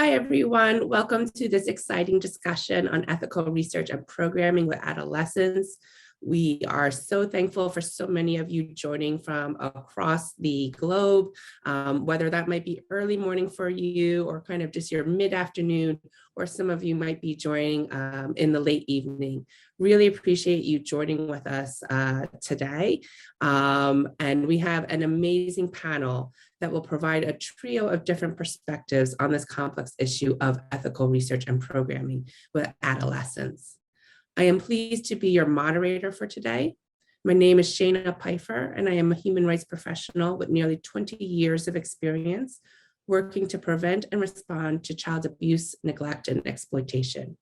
Hi, everyone. Welcome to this exciting discussion on ethical research and programming with adolescents. We are so thankful for so many of you joining from across the globe, whether that might be early morning for you or kind of just your mid-afternoon, or some of you might be joining in the late evening. Really appreciate you joining with us today. And we have an amazing panel that will provide a trio of different perspectives on this complex issue of ethical research and programming with adolescents. I am pleased to be your moderator for today. My name is Shana Pfeiffer, and I am a human rights professional with nearly 20 years of experience working to prevent and respond to child abuse, neglect, and exploitation.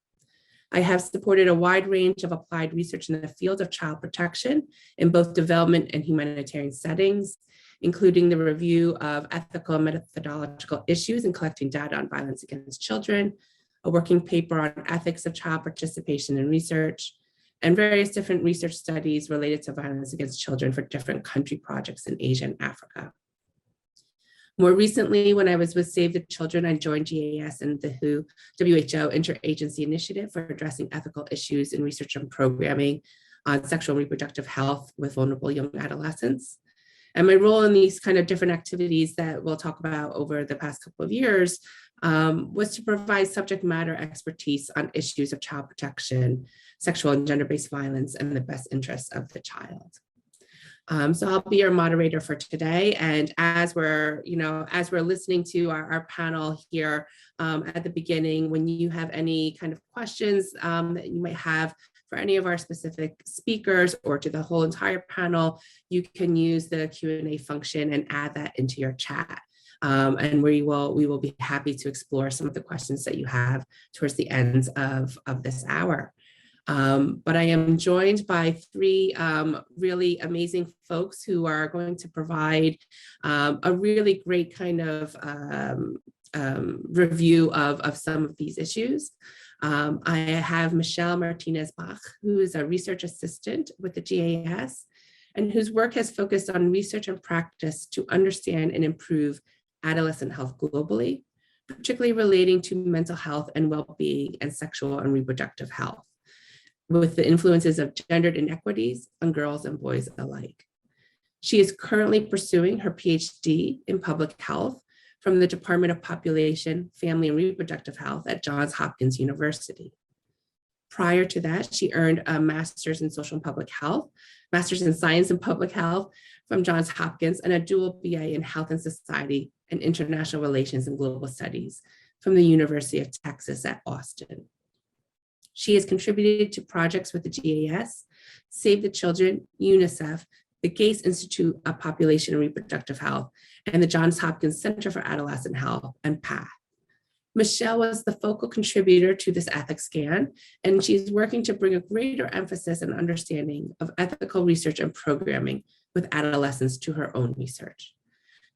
I have supported a wide range of applied research in the field of child protection in both development and humanitarian settings, including the review of ethical and methodological issues in collecting data on violence against children, a working paper on ethics of child participation in research, and various different research studies related to violence against children for different country projects in Asia and Africa. More recently, when I was with Save the Children, I joined GAS and the WHO Interagency Initiative for addressing ethical issues in research and programming on sexual and reproductive health with vulnerable young adolescents. And my role in these kind of different activities that we'll talk about over the past couple of years was to provide subject matter expertise on issues of child protection, sexual and gender-based violence, and the best interests of the child. So I'll be your moderator for today. And as we're listening to our panel here at the beginning, when you have any kind of questions that you might have for any of our specific speakers or to the whole entire panel, you can use the Q&A function and add that into your chat. And we will be happy to explore some of the questions that you have towards the end of this hour. But I am joined by three really amazing folks who are going to provide a really great kind of review of some of these issues. I have Michelle Martinez-Bach, who is a research assistant with the GAS and whose work has focused on research and practice to understand and improve adolescent health globally, particularly relating to mental health and well-being and sexual and reproductive health, with the influences of gendered inequities on girls and boys alike. She is currently pursuing her PhD in public health from the Department of Population, Family, and Reproductive Health at Johns Hopkins University. Prior to that, she earned a master's in social and public health, master's in science and public health from Johns Hopkins, and a dual BA in health and society and international relations and global studies from the University of Texas at Austin. She has contributed to projects with the GAS, Save the Children, UNICEF, the Gates Institute of Population and Reproductive Health, and the Johns Hopkins Center for Adolescent Health, and PATH. Michelle was the focal contributor to this ethics scan, and she's working to bring a greater emphasis and understanding of ethical research and programming with adolescents to her own research.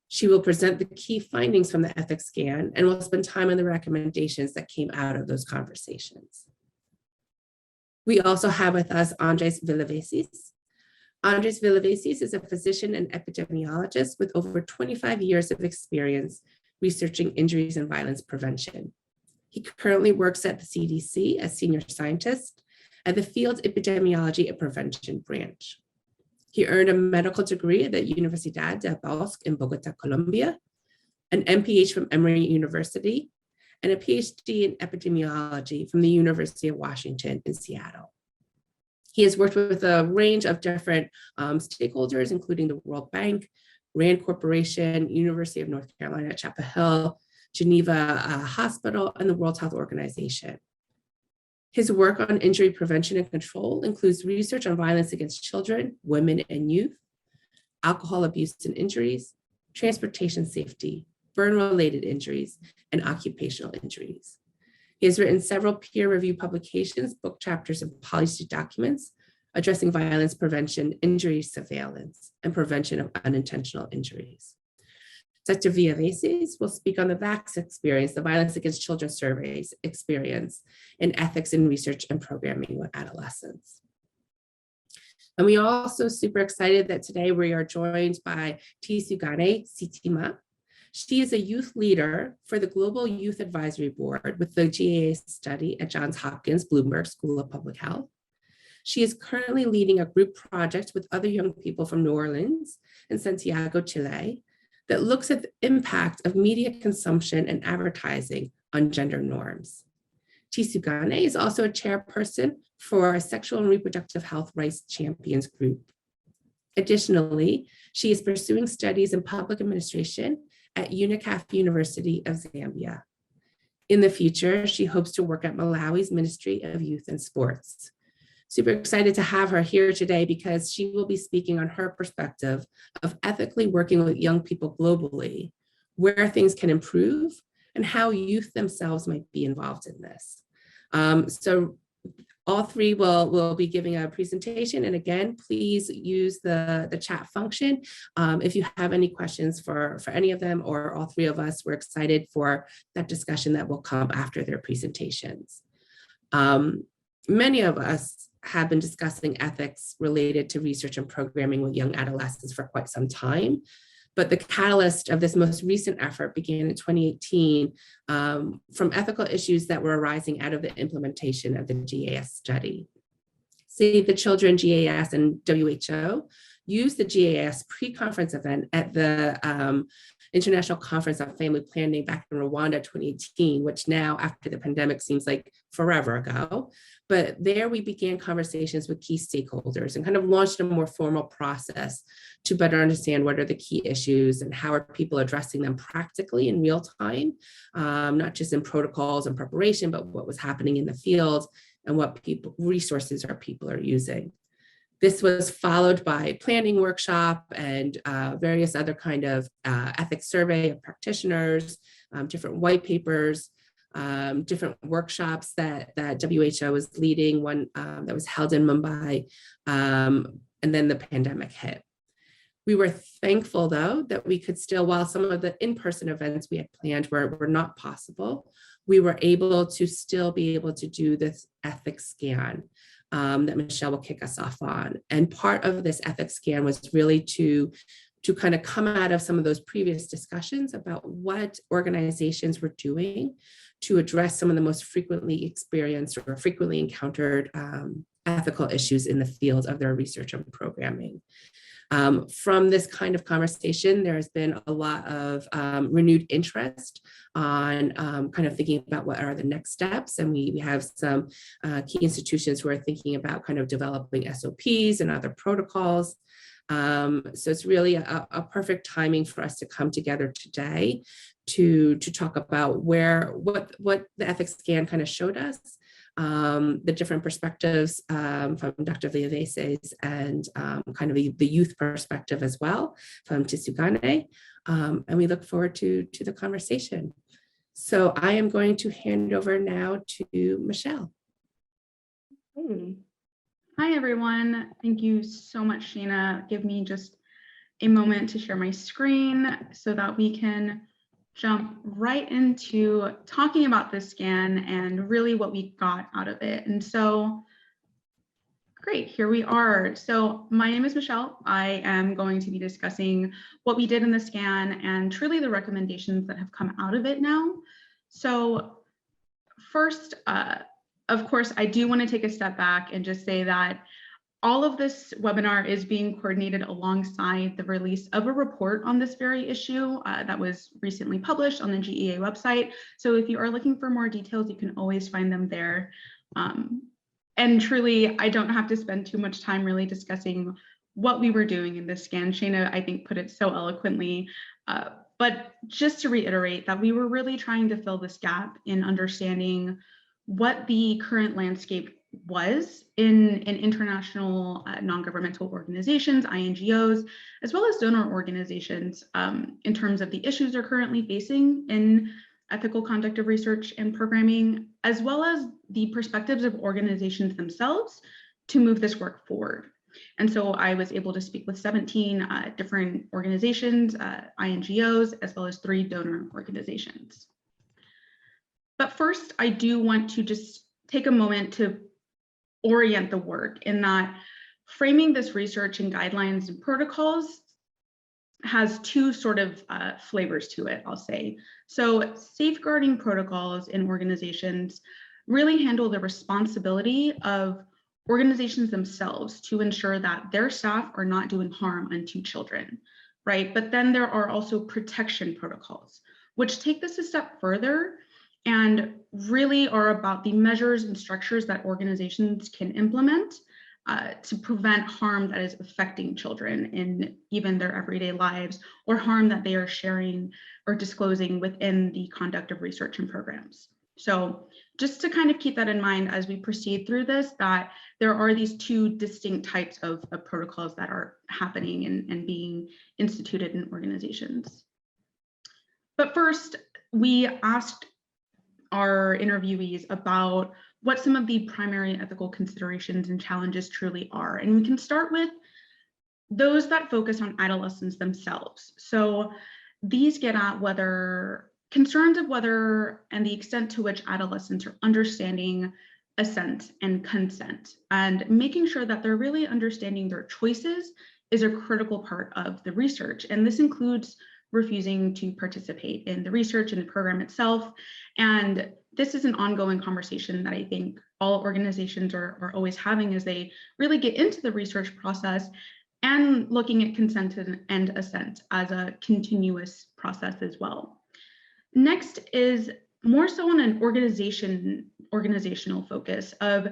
She will present the key findings from the ethics scan and will spend time on the recommendations that came out of those conversations. We also have with us Andres Villaveses. Andres Villaveses is a physician and epidemiologist with over 25 years of experience researching injuries and violence prevention. He currently works at the CDC as senior scientist at the field's epidemiology and prevention branch. He earned a medical degree at the Universidad del Bosque in Bogota, Colombia, an MPH from Emory University, and a PhD in epidemiology from the University of Washington in Seattle. He has worked with a range of different stakeholders, including the World Bank, RAND Corporation, University of North Carolina at Chapel Hill, Geneva Hospital, and the World Health Organization. His work on injury prevention and control includes research on violence against children, women, and youth, alcohol abuse and injuries, transportation safety, burn-related injuries, and occupational injuries. He has written several peer-reviewed publications, book chapters, and policy documents addressing violence prevention, injury surveillance, and prevention of unintentional injuries. Dr. Villaveses will speak on the VAX experience, the Violence Against Children Surveys experience in ethics in research and programming with adolescents. And we are also super excited that today we are joined by Tisugane Sitima. She is a youth leader for the Global Youth Advisory Board with the GAA study at Johns Hopkins Bloomberg School of Public Health. She is currently leading a group project with other young people from New Orleans and Santiago, Chile, that looks at the impact of media consumption and advertising on gender norms. Tisugane is also a chairperson for a sexual and reproductive health rights champions group. Additionally, she is pursuing studies in public administration at UNICAF University of Zambia. In the future, she hopes to work at Malawi's Ministry of Youth and Sports. Super excited to have her here today because she will be speaking on her perspective of ethically working with young people globally, where things can improve, and how youth themselves might be involved in this. So all three will be giving a presentation. And again, please use the chat function. If you have any questions for any of them or all three of us, we're excited for that discussion that will come after their presentations. Many of us have been discussing ethics related to research and programming with young adolescents for quite some time. But the catalyst of this most recent effort began in 2018 from ethical issues that were arising out of the implementation of the GAS study. Save the Children, GAS, and WHO used the GAS pre-conference event at the International Conference on Family Planning back in Rwanda 2018, which now after the pandemic seems like forever ago. But there we began conversations with key stakeholders and kind of launched a more formal process to better understand what are the key issues and how are people addressing them practically in real time, not just in protocols and preparation, but what was happening in the field and what resources our people are using. This was followed by planning workshop and various other kind of ethics survey of practitioners, different white papers, different workshops that WHO was leading, one that was held in Mumbai, and then the pandemic hit. We were thankful, though, that we could still, while some of the in-person events we had planned were not possible, we were able to still be able to do this ethics scan that Michelle will kick us off on. And part of this ethics scan was really to kind of come out of some of those previous discussions about what organizations were doing to address some of the most frequently experienced or frequently encountered ethical issues in the field of their research and programming. From this kind of conversation, there has been a lot of renewed interest on kind of thinking about what are the next steps. And we have some key institutions who are thinking about kind of developing SOPs and other protocols. So it's really a perfect timing for us to come together today to talk about what the ethics scan kind of showed us, the different perspectives from Dr. Villeveses and kind of the youth perspective as well from Tisugane. And we look forward to the conversation. So I am going to hand over now to Michelle. Hey. Hi, everyone. Thank you so much, Sheena. Give me just a moment to share my screen so that we can jump right into talking about this scan and really what we got out of it. And so, great, here we are. So my name is Michelle. I am going to be discussing what we did in the scan and truly the recommendations that have come out of it now. So first, of course, I do want to take a step back and just say that all of this webinar is being coordinated alongside the release of a report on this very issue that was recently published on the GEA website. So if you are looking for more details, you can always find them there. And truly, I don't have to spend too much time really discussing what we were doing in this scan. Shana, I think, put it so eloquently. But just to reiterate that we were really trying to fill this gap in understanding what the current landscape was in international non-governmental organizations, INGOs, as well as donor organizations in terms of the issues they're currently facing in ethical conduct of research and programming, as well as the perspectives of organizations themselves to move this work forward. And so I was able to speak with 17 different organizations, INGOs, as well as 3 donor organizations. But first, I do want to just take a moment to orient the work in that framing this research and guidelines and protocols has two sort of flavors to it, I'll say. So safeguarding protocols in organizations really handle the responsibility of organizations themselves to ensure that their staff are not doing harm unto children, right? But then there are also protection protocols, which take this a step further and really are about the measures and structures that organizations can implement to prevent harm that is affecting children in even their everyday lives, or harm that they are sharing or disclosing within the conduct of research and programs. So just to kind of keep that in mind as we proceed through this, that there are these two distinct types of protocols that are happening and being instituted in organizations. But first, we asked our interviewees about what some of the primary ethical considerations and challenges truly are. And we can start with those that focus on adolescents themselves. So these get at concerns of whether and the extent to which adolescents are understanding assent and consent, and making sure that they're really understanding their choices is a critical part of the research. And this includes refusing to participate in the research and the program itself. And this is an ongoing conversation that I think all organizations are always having as they really get into the research process, and looking at consent and assent as a continuous process as well. Next is more so on an organizational focus of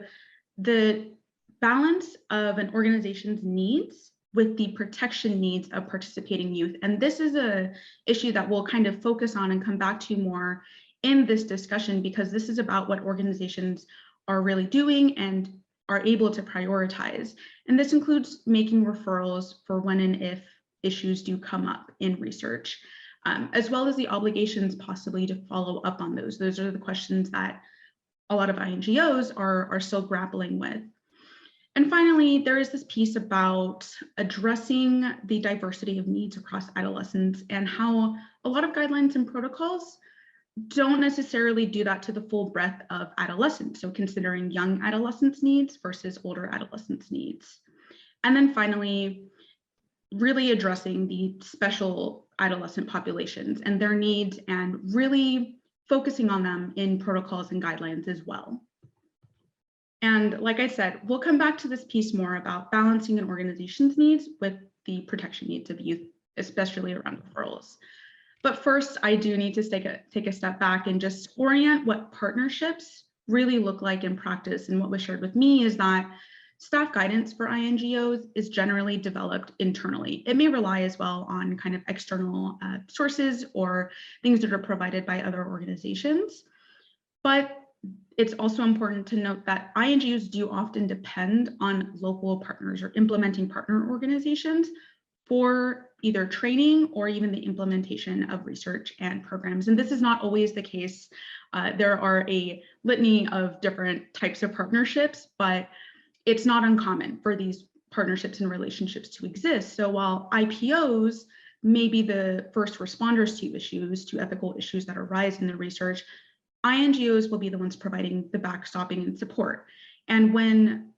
the balance of an organization's needs with the protection needs of participating youth. And this is an issue that we'll kind of focus on and come back to more in this discussion, because this is about what organizations are really doing and are able to prioritize. And this includes making referrals for when and if issues do come up in research, as well as the obligations possibly to follow up on those. Those are the questions that a lot of INGOs are still grappling with. And finally, there is this piece about addressing the diversity of needs across adolescents, and how a lot of guidelines and protocols don't necessarily do that to the full breadth of adolescents. So considering young adolescents' needs versus older adolescents' needs. And then finally, really addressing the special adolescent populations and their needs, and really focusing on them in protocols and guidelines as well. And like I said, we'll come back to this piece more about balancing an organization's needs with the protection needs of youth, especially around referrals. But first, I do need to take a step back and just orient what partnerships really look like in practice. And what was shared with me is that staff guidance for INGOs is generally developed internally. It may rely as well on kind of external sources or things that are provided by other organizations. But it's also important to note that INGOs do often depend on local partners or implementing partner organizations for either training or even the implementation of research and programs. And this is not always the case. There are a litany of different types of partnerships, but it's not uncommon for these partnerships and relationships to exist. So while IPOs may be the first responders to ethical issues that arise in the research, INGOs will be the ones providing the backstopping and support. And when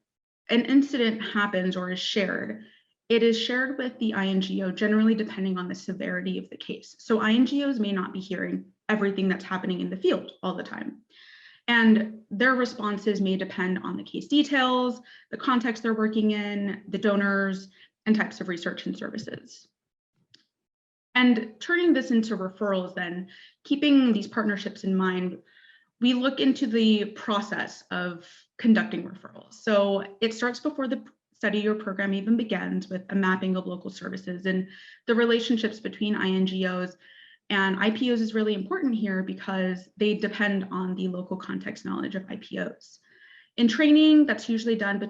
an incident happens or is shared, it is shared with the INGO, generally depending on the severity of the case. So INGOs may not be hearing everything that's happening in the field all the time. And their responses may depend on the case details, the context they're working in, the donors, and types of research and services. And turning this into referrals then, keeping these partnerships in mind, we look into the process of conducting referrals. So it starts before the study or program even begins with a mapping of local services, and the relationships between INGOs and IPOs is really important here because they depend on the local context knowledge of IPOs. In training, that's usually done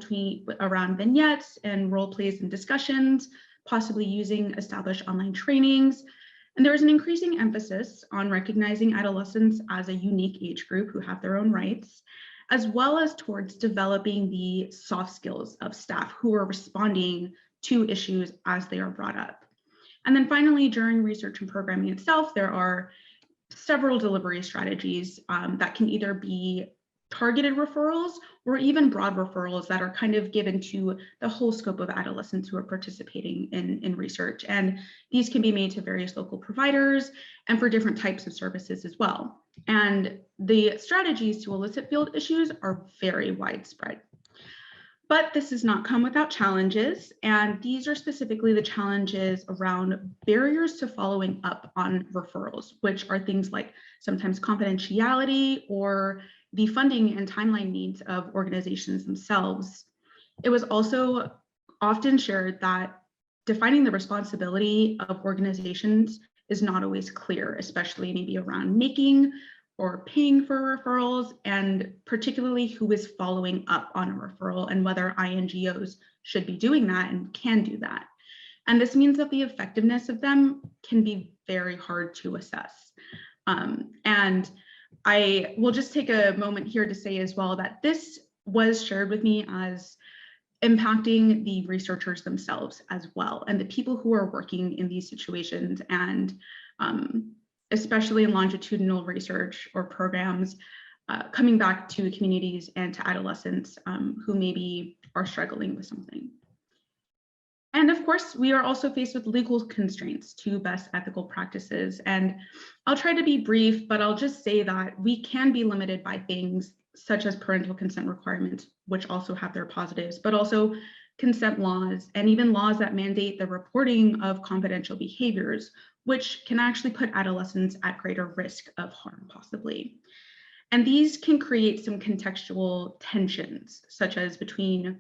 around vignettes and role plays and discussions, possibly using established online trainings. And there is an increasing emphasis on recognizing adolescents as a unique age group who have their own rights, as well as towards developing the soft skills of staff who are responding to issues as they are brought up. And then finally, during research and programming itself, there are several delivery strategies that can either be targeted referrals or even broad referrals that are kind of given to the whole scope of adolescents who are participating in research. And these can be made to various local providers and for different types of services as well. And the strategies to elicit field issues are very widespread. But this does not come without challenges, and these are specifically the challenges around barriers to following up on referrals, which are things like sometimes confidentiality or the funding and timeline needs of organizations themselves. It was also often shared that defining the responsibility of organizations is not always clear, especially maybe around making or paying for referrals, and particularly who is following up on a referral and whether INGOs should be doing that and can do that. And this means that the effectiveness of them can be very hard to assess. And I will just take a moment here to say as well that this was shared with me as impacting the researchers themselves as well, and the people who are working in these situations, and especially in longitudinal research or programs, coming back to communities and to adolescents who maybe are struggling with something. And of course, we are also faced with legal constraints to best ethical practices. And I'll try to be brief, but I'll just say that we can be limited by things such as parental consent requirements, which also have their positives, but also consent laws, and even laws that mandate the reporting of confidential behaviors, which can actually put adolescents at greater risk of harm, possibly. And these can create some contextual tensions, such as between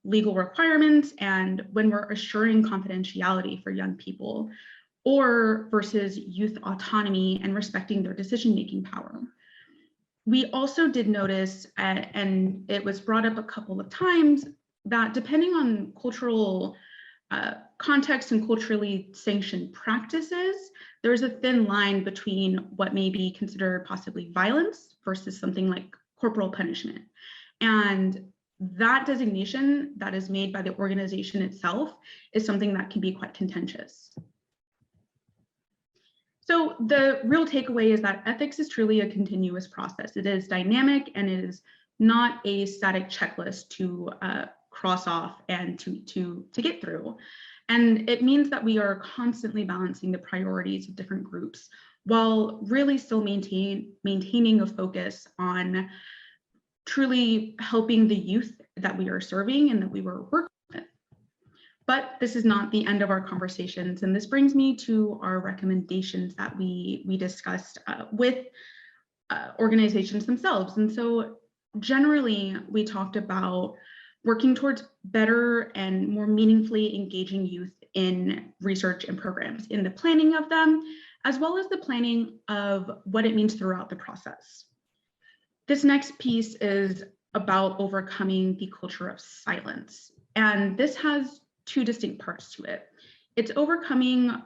legal requirements and when we're assuring confidentiality for young people, or versus youth autonomy and respecting their decision-making power. We also did notice, and it was brought up a couple of times, that depending on cultural context and culturally sanctioned practices, there's a thin line between what may be considered possibly violence versus something like corporal punishment. And that designation that is made by the organization itself is something that can be quite contentious. So the real takeaway is that ethics is truly a continuous process. It is dynamic, and it is not a static checklist to cross off and to get through. And it means that we are constantly balancing the priorities of different groups while really still maintaining a focus on truly helping the youth that we are serving and that we were working with. But this is not the end of our conversations. And this brings me to our recommendations that we discussed with organizations themselves. And so generally, we talked about working towards better and more meaningfully engaging youth in research and programs, in the planning of them, as well as the planning of what it means throughout the process. This next piece is about overcoming the culture of silence. And this has two distinct parts to it. It's overcoming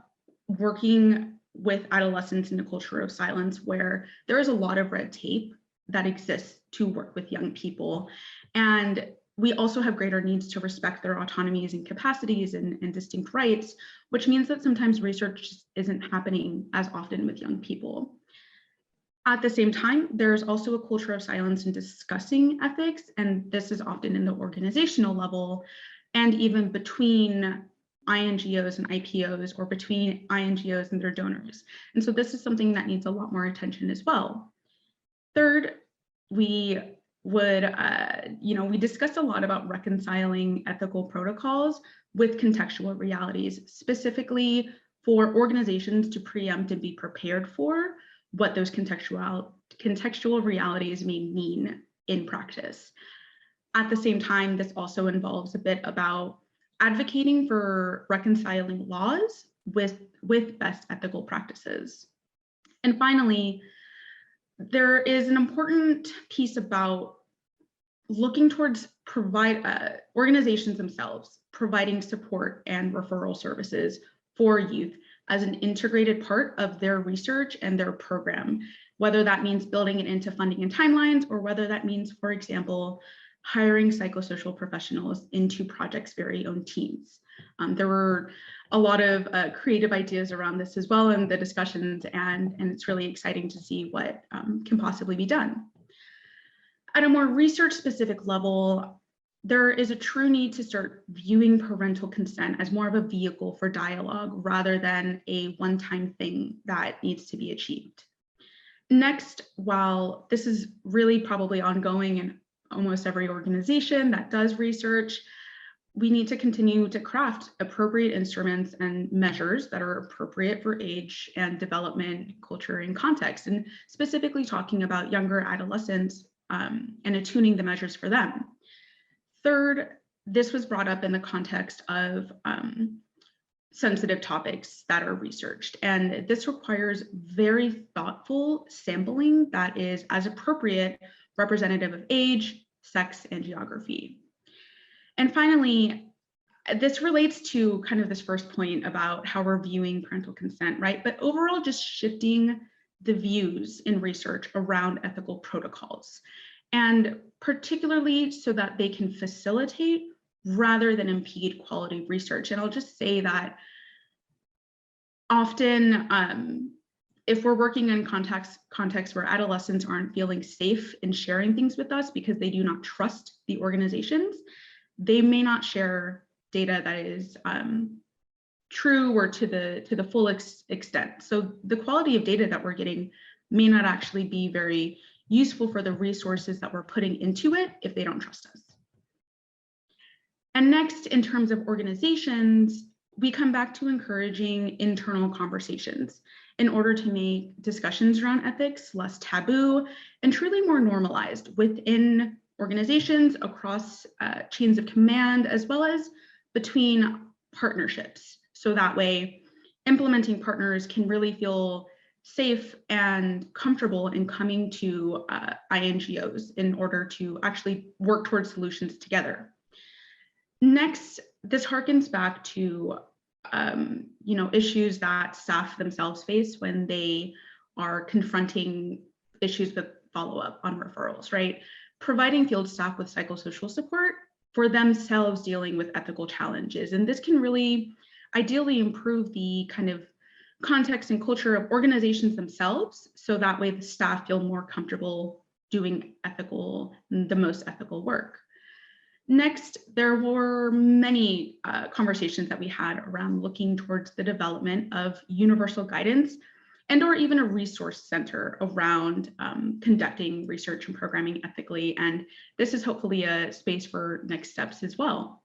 working with adolescents in a culture of silence where there is a lot of red tape that exists to work with young people. And we also have greater needs to respect their autonomies and capacities and distinct rights, which means that sometimes research isn't happening as often with young people. At the same time, there's also a culture of silence in discussing ethics, and this is often in the organizational level and even between INGOs and IPOs, or between INGOs and their donors. And so this is something that needs a lot more attention as well. Third, we discussed a lot about reconciling ethical protocols with contextual realities, specifically for organizations to preempt and be prepared for what those contextual realities may mean in practice. At the same time, this also involves a bit about advocating for reconciling laws with best ethical practices. And finally, there is an important piece about looking towards organizations themselves providing support and referral services for youth as an integrated part of their research and their program, whether that means building it into funding and timelines, or whether that means, for example, hiring psychosocial professionals into projects' very own teams. There were a lot of creative ideas around this as well in the discussions, and it's really exciting to see what can possibly be done. At a more research-specific level, there is a true need to start viewing parental consent as more of a vehicle for dialogue rather than a one-time thing that needs to be achieved. Next, while this is really probably ongoing in almost every organization that does research, we need to continue to craft appropriate instruments and measures that are appropriate for age and development, culture, and context, and specifically talking about younger adolescents and attuning the measures for them. Third, this was brought up in the context of sensitive topics that are researched, and this requires very thoughtful sampling that is as appropriate, representative of age, sex, and geography. And finally, this relates to kind of this first point about how we're viewing parental consent, right? But overall, just shifting the views in research around ethical protocols, and particularly so that they can facilitate rather than impede quality research. And I'll just say that often, if we're working in contexts where adolescents aren't feeling safe in sharing things with us because they do not trust the organizations, they may not share data that is true or to the full extent. So the quality of data that we're getting may not actually be very useful for the resources that we're putting into it if they don't trust us. And next, in terms of organizations, we come back to encouraging internal conversations in order to make discussions around ethics less taboo and truly more normalized within organizations, across chains of command, as well as between partnerships. So that way, implementing partners can really feel safe and comfortable in coming to INGOs in order to actually work towards solutions together. Next, this harkens back to issues that staff themselves face when they are confronting issues with follow-up on referrals, right? Providing field staff with psychosocial support for themselves dealing with ethical challenges. And this can really ideally improve the kind of context and culture of organizations themselves, so that way the staff feel more comfortable doing the most ethical work. Next, there were many conversations that we had around looking towards the development of universal guidance and/or even a resource center around conducting research and programming ethically. And this is hopefully a space for next steps as well.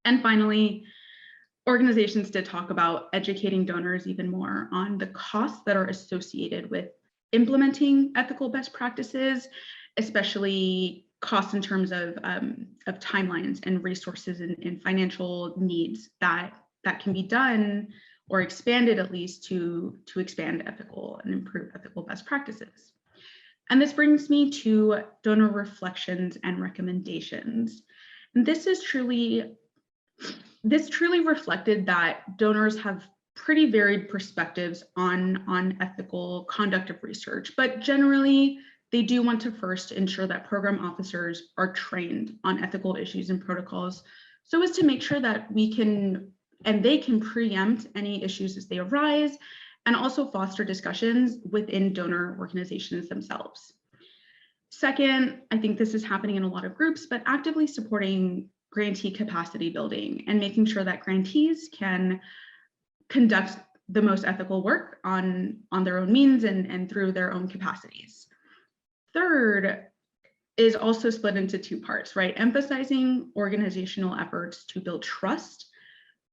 And finally, organizations did talk about educating donors even more on the costs that are associated with implementing ethical best practices, especially costs in terms of timelines and resources and financial needs that can be done or expanded at least to expand ethical and improve ethical best practices. And this brings me to donor reflections and recommendations. And this truly reflected that donors have pretty varied perspectives on ethical conduct of research, but generally they do want to first ensure that program officers are trained on ethical issues and protocols so as to make sure that they can preempt any issues as they arise, and also foster discussions within donor organizations themselves. Second, I think this is happening in a lot of groups, but actively supporting grantee capacity building and making sure that grantees can conduct the most ethical work on their own means and through their own capacities. Third is also split into two parts, right? Emphasizing organizational efforts to build trust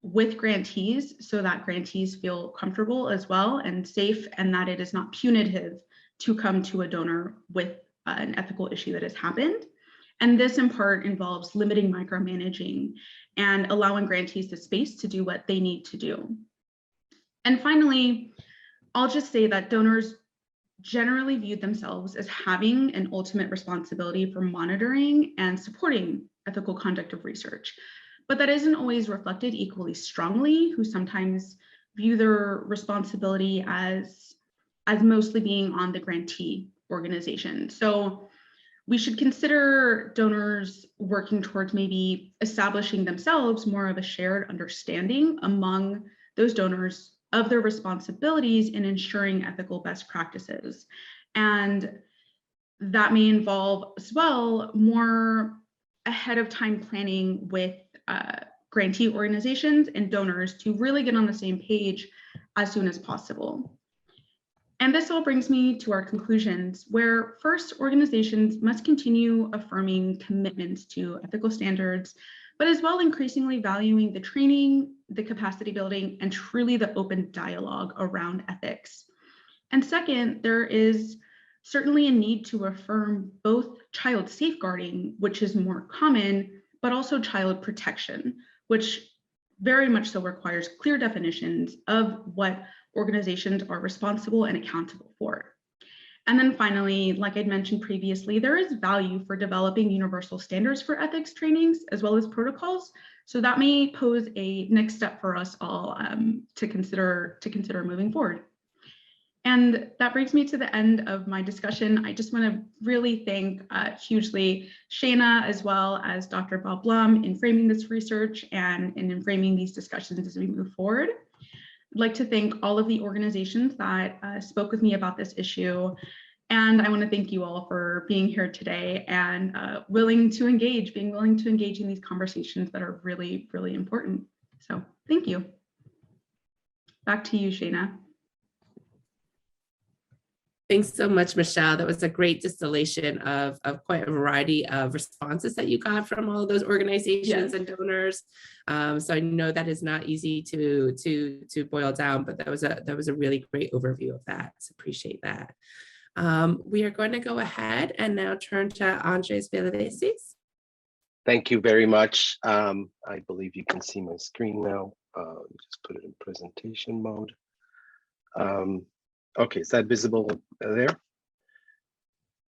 with grantees so that grantees feel comfortable as well and safe, and that it is not punitive to come to a donor with an ethical issue that has happened. And this in part involves limiting micromanaging and allowing grantees the space to do what they need to do. And finally, I'll just say that donors generally viewed themselves as having an ultimate responsibility for monitoring and supporting ethical conduct of research, but that isn't always reflected equally strongly, who sometimes view their responsibility as mostly being on the grantee organization. So we should consider donors working towards maybe establishing themselves more of a shared understanding among those donors of their responsibilities in ensuring ethical best practices. And that may involve as well more ahead of time planning with grantee organizations and donors to really get on the same page as soon as possible. And this all brings me to our conclusions, where first, organizations must continue affirming commitments to ethical standards, but as well increasingly valuing the training, the capacity building, and truly the open dialogue around ethics. And second, there is certainly a need to affirm both child safeguarding, which is more common, but also child protection, which very much so requires clear definitions of what organizations are responsible and accountable for. And then finally, like I'd mentioned previously, there is value for developing universal standards for ethics trainings as well as protocols. So that may pose a next step for us all to consider moving forward. And that brings me to the end of my discussion. I just want to really thank hugely Shana as well as Dr. Bob Blum in framing this research and in framing these discussions as we move forward. I'd like to thank all of the organizations that spoke with me about this issue. And I want to thank you all for being here today and being willing to engage in these conversations that are really, really important. So thank you. Back to you, Shana. Thanks so much, Michelle. That was a great distillation of quite a variety of responses that you got from all of those organizations and donors. So I know that is not easy to boil down, but that was a really great overview of that. So appreciate that. We are going to go ahead and now turn to Andres Villaveses. Thank you very much. I believe you can see my screen now. Just put it in presentation mode. Okay, is that visible there?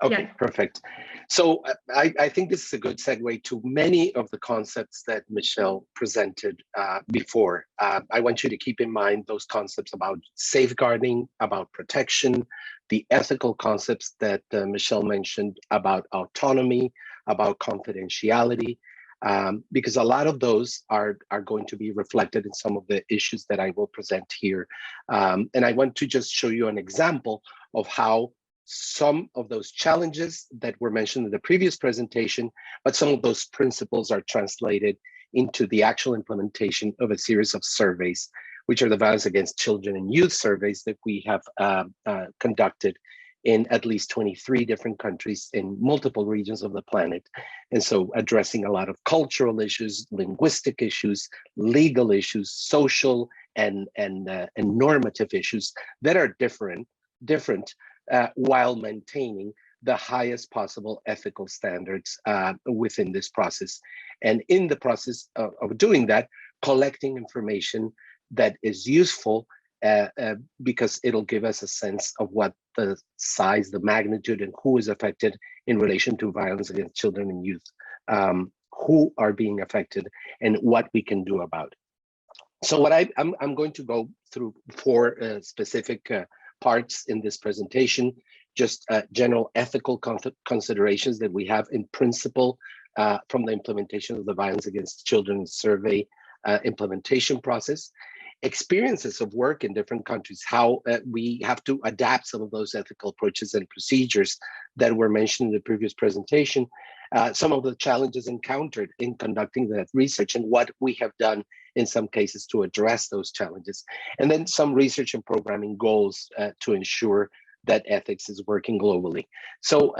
Okay, yeah. Perfect. So I think this is a good segue to many of the concepts that Michelle presented before. I want you to keep in mind those concepts about safeguarding, about protection, the ethical concepts that Michelle mentioned about autonomy, about confidentiality, because a lot of those are going to be reflected in some of the issues that I will present here. And I want to just show you an example of how some of those challenges that were mentioned in the previous presentation, but some of those principles are translated into the actual implementation of a series of surveys, which are the Violence Against Children and Youth surveys that we have conducted in at least 23 different countries in multiple regions of the planet. And so addressing a lot of cultural issues, linguistic issues, legal issues, social and normative issues that are different while maintaining the highest possible ethical standards within this process. And in the process of doing that, collecting information that is useful because it'll give us a sense of what the size, the magnitude, and who is affected in relation to violence against children and youth, who are being affected, and what we can do about it. So what I'm going to go through 4 specific parts in this presentation, just general ethical considerations that we have in principle from the implementation of the Violence Against Children survey implementation process, experiences of work in different countries, how we have to adapt some of those ethical approaches and procedures that were mentioned in the previous presentation, some of the challenges encountered in conducting that research and what we have done in some cases to address those challenges, and then some research and programming goals to ensure that ethics is working globally. So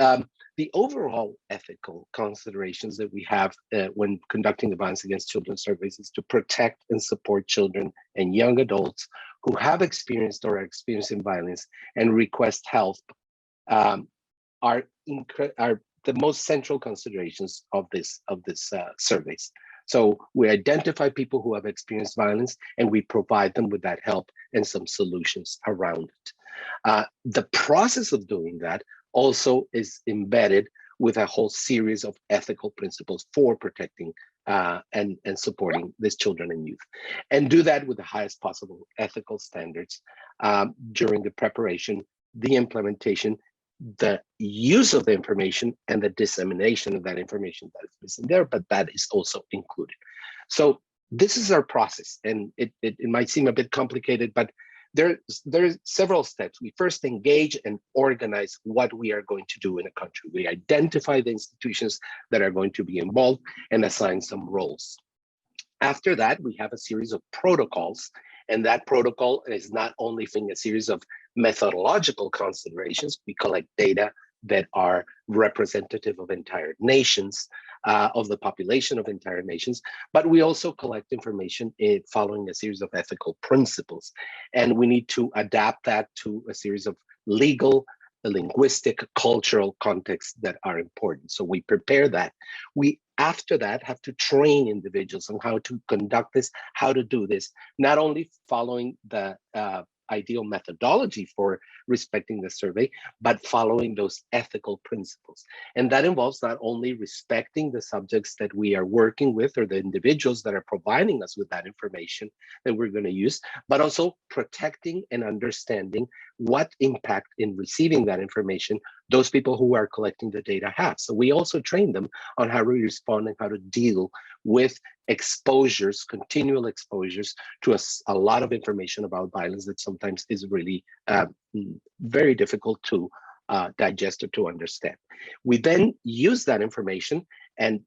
the overall ethical considerations that we have when conducting the Violence Against Children surveys is to protect and support children and young adults who have experienced or are experiencing violence and request help are the most central considerations of this surveys. So we identify people who have experienced violence and we provide them with that help and some solutions around it. The process of doing that also is embedded with a whole series of ethical principles for protecting and supporting these children and youth, and do that with the highest possible ethical standards during the preparation, the implementation, the use of the information, and the dissemination of that information that is missing there, but that is also included. So this is our process, and it might seem a bit complicated, but there's several steps. We first engage and organize what we are going to do in a country. We identify the institutions that are going to be involved and assign some roles. After that, we have a series of protocols, and that protocol is not only for a series of methodological considerations. We collect data that are representative of entire nations, of the population of entire nations, but we also collect information following a series of ethical principles. And we need to adapt that to a series of legal, linguistic, cultural contexts that are important. So we prepare that. We, after that, have to train individuals on how to conduct this, how to do this, not only following the ideal methodology for respecting the survey, but following those ethical principles. And that involves not only respecting the subjects that we are working with or the individuals that are providing us with that information that we're going to use, but also protecting and understanding what impact in receiving that information those people who are collecting the data have. So we also train them on how to respond and how to deal with exposures, continual exposures to a lot of information about violence that sometimes is really very difficult to digest or to understand. We then use that information and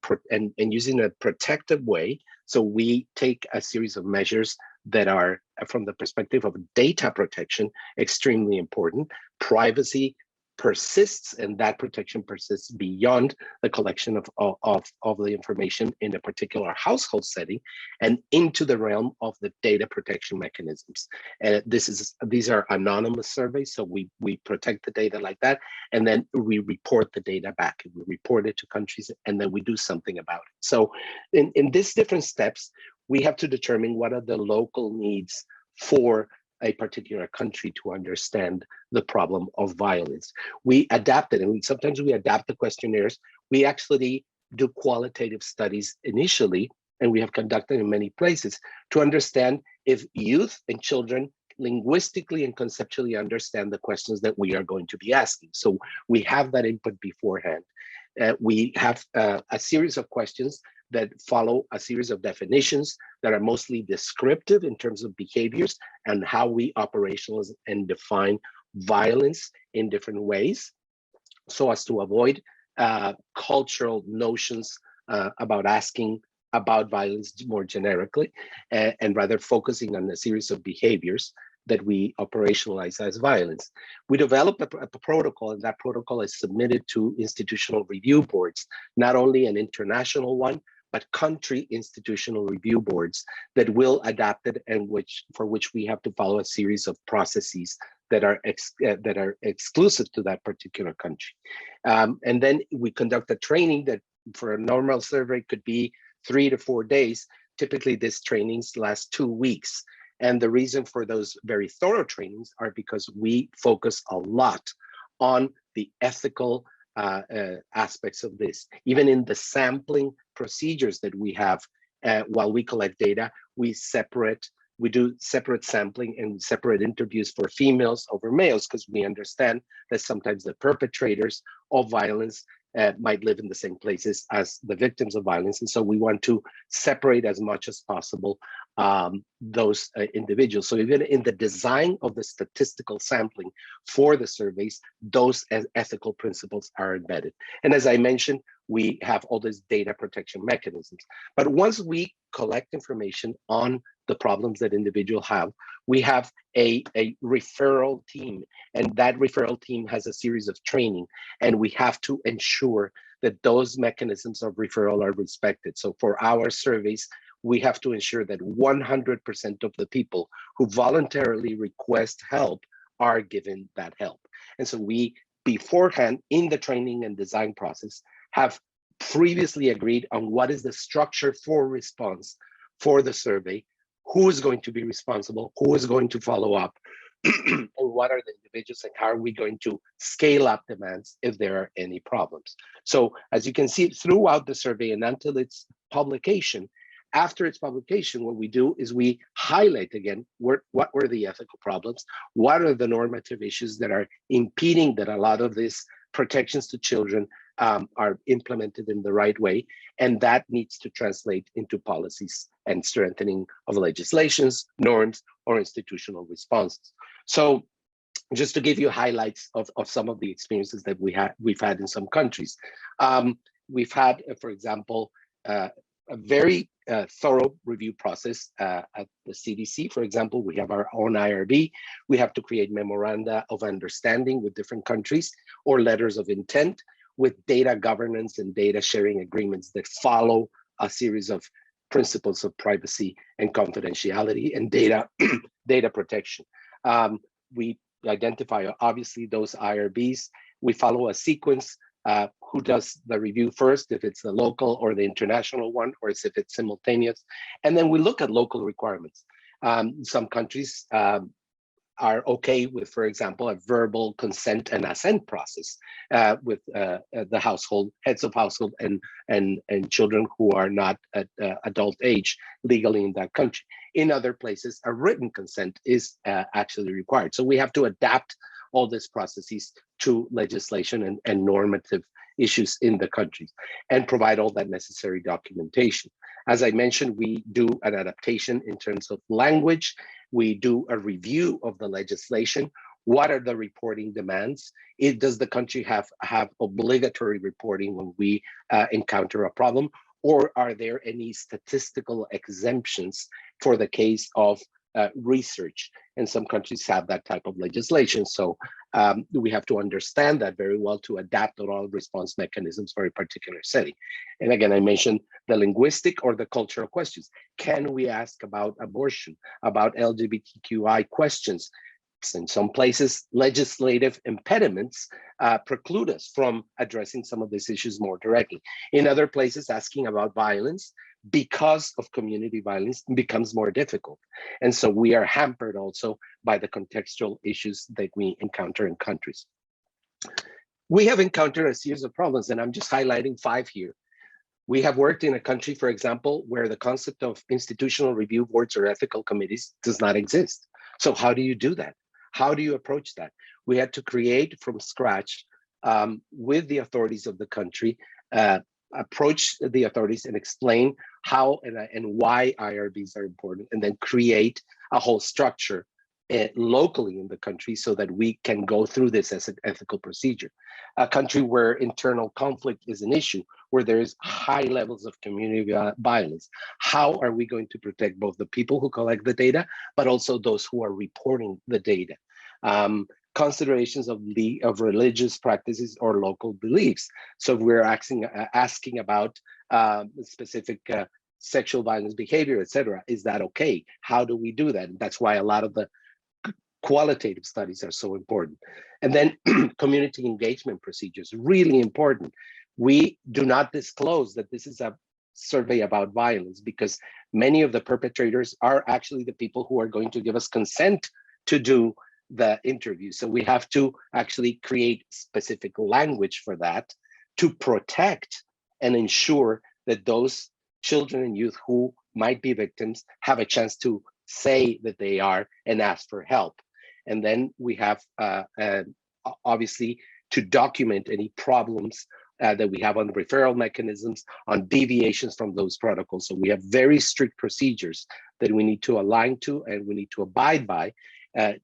use in a protective way. So we take a series of measures that are, from the perspective of data protection, extremely important. Privacy persists, and that protection persists beyond the collection of the information in a particular household setting and into the realm of the data protection mechanisms. And these are anonymous surveys, so we protect the data like that, and then we report the data back. We report it to countries, and then we do something about it. So in these different steps, we have to determine what are the local needs for a particular country to understand the problem of violence. We adapt it, and sometimes we adapt the questionnaires. We actually do qualitative studies initially, and we have conducted in many places to understand if youth and children linguistically and conceptually understand the questions that we are going to be asking. So we have that input beforehand. We have a series of questions that follow a series of definitions that are mostly descriptive in terms of behaviors and how we operationalize and define violence in different ways, so as to avoid cultural notions about asking about violence more generically, and rather focusing on a series of behaviors that we operationalize as violence. We developed a protocol, and that protocol is submitted to institutional review boards, not only an international one, but country institutional review boards that will adapt it, and for which we have to follow a series of processes that are exclusive to that particular country. And then we conduct a training that for a normal survey could be 3 to 4 days. Typically, these trainings last 2 weeks. And the reason for those very thorough trainings are because we focus a lot on the ethical aspects of this. Even in the sampling procedures that we have, while we collect data, we do separate sampling and separate interviews for females over males, because we understand that sometimes the perpetrators of violence might live in the same places as the victims of violence. And so we want to separate as much as possible those individuals. So even in the design of the statistical sampling for the surveys, those ethical principles are embedded. And as I mentioned, we have all these data protection mechanisms. But once we collect information on the problems that individuals have, we have a referral team, and that referral team has a series of training, and we have to ensure that those mechanisms of referral are respected. So for our surveys, we have to ensure that 100% of the people who voluntarily request help are given that help. And so we, beforehand, in the training and design process, have previously agreed on what is the structure for response for the survey, who is going to be responsible, who is going to follow up, and what are the individuals, and how are we going to scale up demands if there are any problems. So as you can see throughout the survey and until its publication, after its publication, what we do is we highlight again what were the ethical problems, what are the normative issues that are impeding that a lot of these protections to children are implemented in the right way, and that needs to translate into policies and strengthening of legislations, norms, or institutional responses. So just to give you highlights of some of the experiences that we've had in some countries. We've had, for example, a very thorough review process at the CDC. For example, we have our own IRB. We have to create memoranda of understanding with different countries or letters of intent with data governance and data sharing agreements that follow a series of principles of privacy and confidentiality and data protection. We identify obviously those IRBs. We follow a sequence. Who does the review first, if it's the local or the international one, or if it's simultaneous. And then we look at local requirements. Some countries are okay with, for example, a verbal consent and assent process with the household, heads of household and children who are not at adult age legally in that country. In other places, a written consent is actually required. So we have to adapt all these processes to legislation and normative issues in the countries and provide all that necessary documentation. As I mentioned, we do an adaptation in terms of language. We do a review of the legislation. What are the reporting demands? Does the country have obligatory reporting when we encounter a problem? Or are there any statistical exemptions for the case of research? And some countries have that type of legislation. So we have to understand that very well to adapt all response mechanisms for a particular setting. And again, I mentioned the linguistic or the cultural questions. Can we ask about abortion, about LGBTQI questions? In some places, legislative impediments preclude us from addressing some of these issues more directly. In other places, asking about violence because of community violence becomes more difficult. And so we are hampered also by the contextual issues that we encounter in countries. We have encountered a series of problems, and I'm just highlighting 5 here. We have worked in a country, for example, where the concept of institutional review boards or ethical committees does not exist. So how do you do that? How do you approach that? We had to create from scratch with the authorities of the country, approach the authorities and explain how and why IRBs are important, and then create a whole structure locally in the country so that we can go through this as an ethical procedure. A country where internal conflict is an issue, where there is high levels of community violence, how are we going to protect both the people who collect the data, but also those who are reporting the data? Considerations of religious practices or local beliefs. So if we're asking about specific sexual violence behavior, etc., is that okay? How do we do that? And that's why a lot of the qualitative studies are so important. And then community engagement procedures, really important. We do not disclose that this is a survey about violence because many of the perpetrators are actually the people who are going to give us consent to do the interview. So we have to actually create specific language for that to protect and ensure that those children and youth who might be victims have a chance to say that they are and ask for help. And then we have obviously to document any problems that we have on referral mechanisms, on deviations from those protocols. So we have very strict procedures that we need to align to and we need to abide by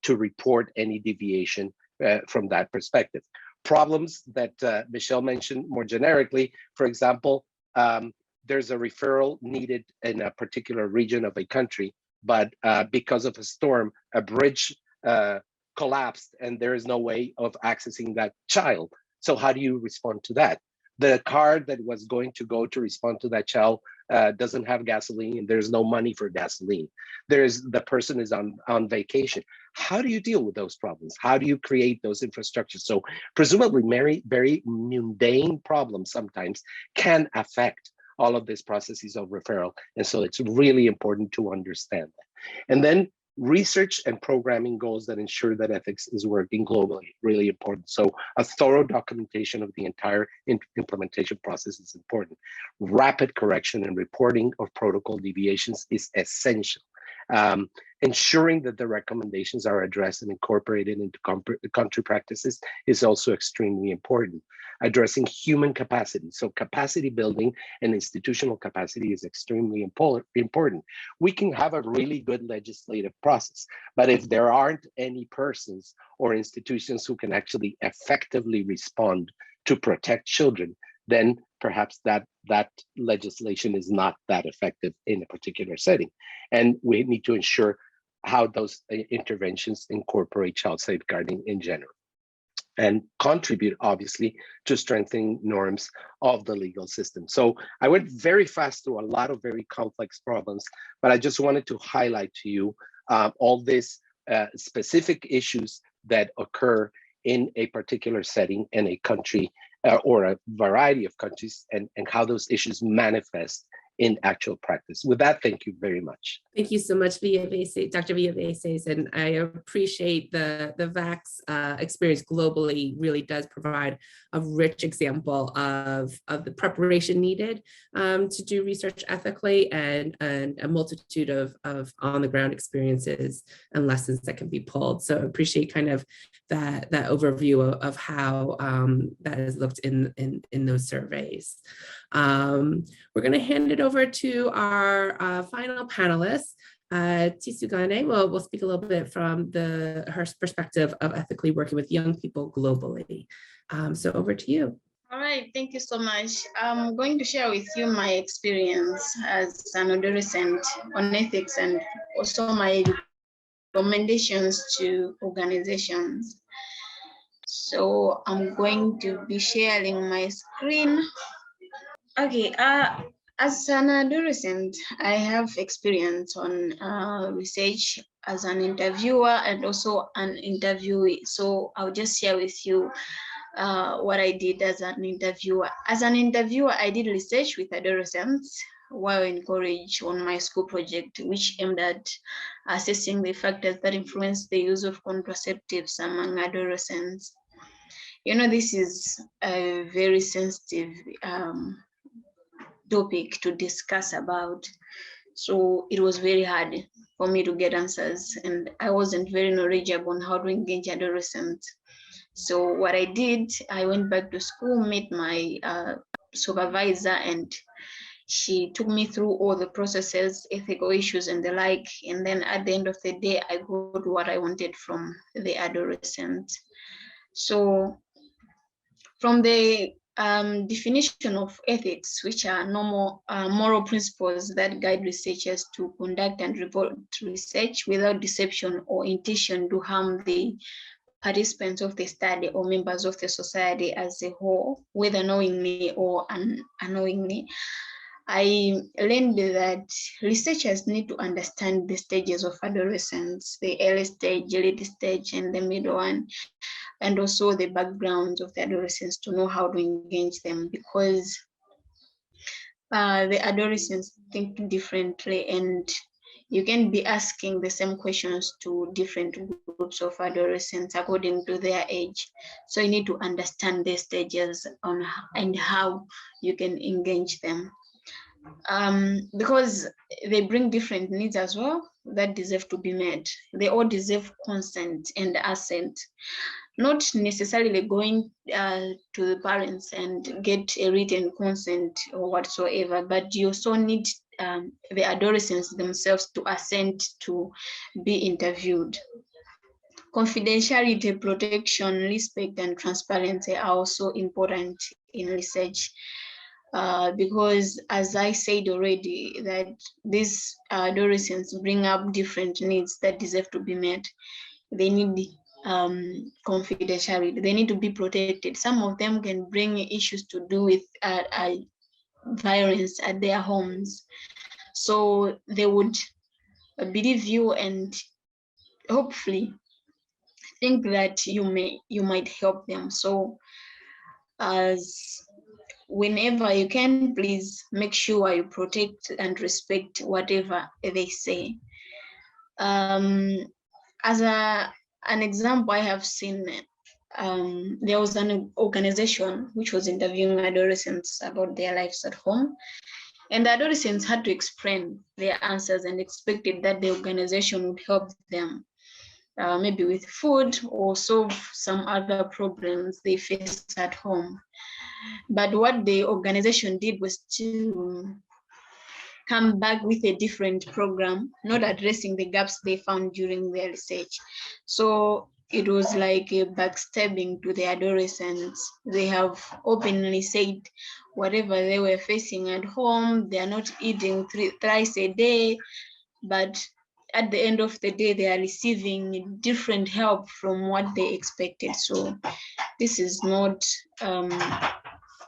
to report any deviation from that perspective. Problems that Michelle mentioned more generically, for example, there's a referral needed in a particular region of a country, but because of a storm, a bridge collapsed and there is no way of accessing that child. So how do you respond to that? The car that was going to respond to that child doesn't have gasoline and there's no money for gasoline. The person is on vacation. How do you deal with those problems? How do you create those infrastructures? So presumably very mundane problems sometimes can affect all of these processes of referral. And so it's really important to understand that. And then research and programming goals that ensure that ethics is working globally, really important. So a thorough documentation of the entire implementation process is important. Rapid correction and reporting of protocol deviations is essential. Ensuring that the recommendations are addressed and incorporated into country practices is also extremely important. Addressing human capacity. So capacity building and institutional capacity is extremely important. We can have a really good legislative process, but if there aren't any persons or institutions who can actually effectively respond to protect children, then perhaps that legislation is not that effective in a particular setting. And we need to ensure how those interventions incorporate child safeguarding in general, and contribute, obviously, to strengthening norms of the legal system. So I went very fast through a lot of very complex problems, but I just wanted to highlight to you all these specific issues that occur in a particular setting in a country or a variety of countries, and how those issues manifest in actual practice. With that, thank you very much. Thank you so much, Dr. Villaveses, and I appreciate the VAX experience globally really does provide a rich example of the preparation needed to do research ethically, and a multitude of on-the-ground experiences and lessons that can be pulled. So I appreciate kind of that overview of how that has looked in those surveys. We're going to hand it over to our final panelist. Tisugane will speak a little bit from her perspective of ethically working with young people globally. So over to you. All right, thank you so much. I'm going to share with you my experience as an adolescent on ethics, and also my recommendations to organizations. So I'm going to be sharing my screen. Okay, as an adolescent, I have experience on research as an interviewer and also an interviewee. So I'll just share with you what I did as an interviewer. As an interviewer, I did research with adolescents while in college on my school project, which aimed at assessing the factors that influence the use of contraceptives among adolescents. You know, this is a very sensitive topic to discuss about. So it was very hard for me to get answers, and I wasn't very knowledgeable on how to engage adolescents. So what I did, I went back to school, met my supervisor, and she took me through all the processes, ethical issues and the like. And then at the end of the day, I got what I wanted from the adolescent. So from the definition of ethics, which are normal moral principles that guide researchers to conduct and report research without deception or intention to harm the participants of the study or members of the society as a whole, whether knowingly or unknowingly, I learned that researchers need to understand the stages of adolescence, the early stage, late stage, and the middle one, and also the backgrounds of the adolescents to know how to engage them, because the adolescents think differently, and you can be asking the same questions to different groups of adolescents according to their age. So you need to understand their stages and how you can engage them. Because they bring different needs as well that deserve to be met. They all deserve consent and assent. Not necessarily going to the parents and get a written consent or whatsoever, but you also need the adolescents themselves to assent to be interviewed. Confidentiality, protection, respect, and transparency are also important in research. Because as I said already, that these adolescents bring up different needs that deserve to be met. They need confidentiality, they need to be protected. Some of them can bring issues to do with violence at their homes. So they would believe you and hopefully think that you might help them. So whenever you can, please make sure you protect and respect whatever they say. As an example, I have seen there was an organization which was interviewing adolescents about their lives at home. And the adolescents had to explain their answers and expected that the organization would help them, maybe with food or solve some other problems they face at home. But what the organization did was to come back with a different program, not addressing the gaps they found during their research. So it was like a backstabbing to the adolescents. They have openly said whatever they were facing at home, they are not eating thrice a day, but at the end of the day, they are receiving different help from what they expected. So this is not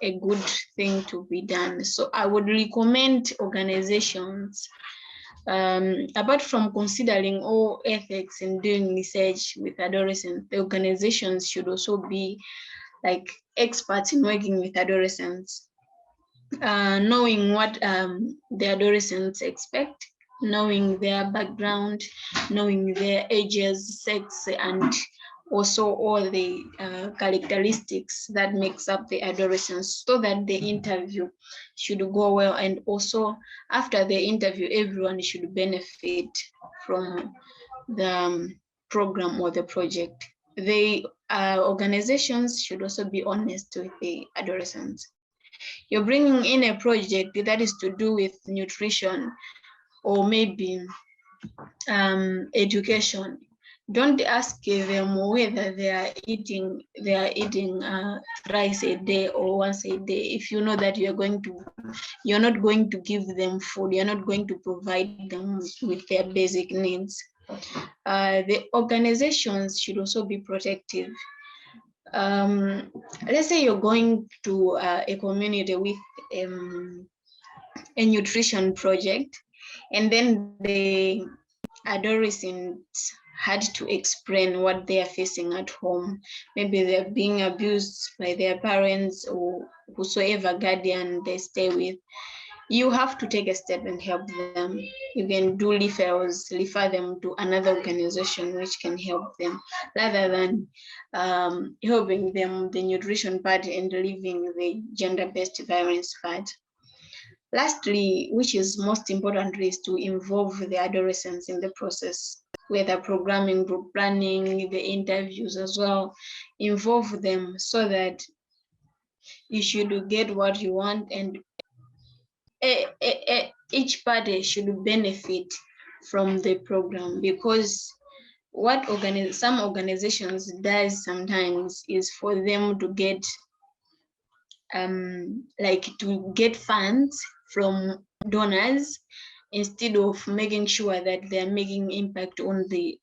a good thing to be done. So I would recommend organizations, apart from considering all ethics and doing research with adolescents, the organizations should also be like experts in working with adolescents, knowing what the adolescents expect, knowing their background, knowing their ages, sex, and also all the characteristics that makes up the adolescents, so that the interview should go well. And also after the interview, everyone should benefit from the program or the project. The organizations should also be honest with the adolescents. You're bringing in a project that is to do with nutrition or maybe education. Don't ask them whether they are eating thrice a day or once a day. If you know that you're not going to give them food, you're not going to provide them with their basic needs. The organizations should also be protective. Let's say you're going to a community with a nutrition project, and then the adolescents had to explain what they are facing at home. Maybe they're being abused by their parents or whosoever guardian they stay with. You have to take a step and help them. You can do referrals, refer them to another organization which can help them, rather than helping them the nutrition part and leaving the gender-based violence part. Lastly, which is most important, is to involve the adolescents in the process, whether programming, group planning, the interviews as well. Involve them so that you should get what you want, and each party should benefit from the program, because what some organizations does sometimes is for them to get funds from donors, instead of making sure that they're making impact on the